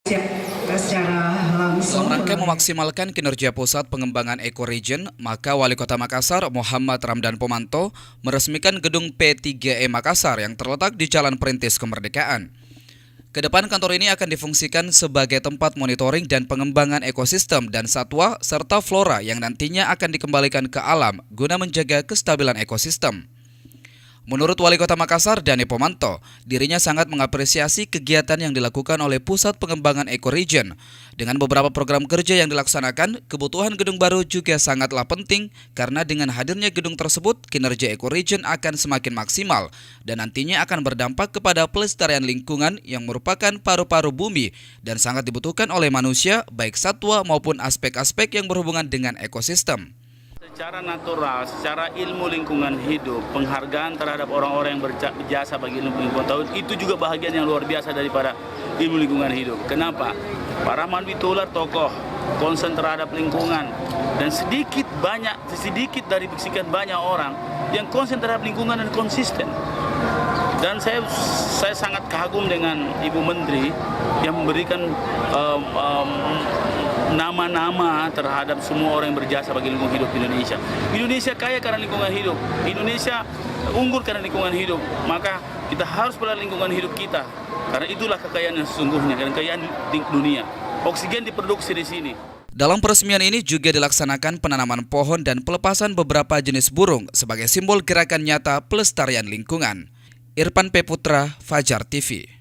secara langsung. Dalam rangka memaksimalkan kinerja Pusat Pengembangan Ekoregion, maka Wali Kota Makassar Muhammad Ramdan Pomanto meresmikan gedung P3E Makassar yang terletak di Jalan Perintis Kemerdekaan. Kedepan kantor ini akan difungsikan sebagai tempat monitoring dan pengembangan ekosistem dan satwa serta flora yang nantinya akan dikembalikan ke alam guna menjaga kestabilan ekosistem. Menurut Wali Kota Makassar Dani Pomanto, dirinya sangat mengapresiasi kegiatan yang dilakukan oleh Pusat Pengembangan Ekoregion. Dengan beberapa program kerja yang dilaksanakan, kebutuhan gedung baru juga sangatlah penting karena dengan hadirnya gedung tersebut, kinerja Ekoregion akan semakin maksimal dan nantinya akan berdampak kepada pelestarian lingkungan yang merupakan paru-paru bumi dan sangat dibutuhkan oleh manusia, baik satwa maupun aspek-aspek yang berhubungan dengan ekosistem. Secara natural, secara ilmu lingkungan hidup, penghargaan terhadap orang-orang yang berjasa bagi ilmu lingkungan hidup, itu juga bahagian yang luar biasa daripada ilmu lingkungan hidup. Kenapa? Pak Rahman Witolar tokoh, konsen terhadap lingkungan, dan sedikit dari sekian banyak orang yang konsen terhadap lingkungan dan konsisten. Dan saya sangat kagum dengan Ibu Menteri yang memberikan nama-nama terhadap semua orang yang berjasa bagi lingkungan hidup Indonesia. Indonesia kaya karena lingkungan hidup. Indonesia unggul karena lingkungan hidup. Maka kita harus pelihara lingkungan hidup kita. Karena itulah kekayaan yang sesungguhnya, karena kekayaan dunia. Oksigen diproduksi di sini. Dalam peresmian ini juga dilaksanakan penanaman pohon dan pelepasan beberapa jenis burung sebagai simbol gerakan nyata pelestarian lingkungan. Irfan P. Putra, Fajar TV.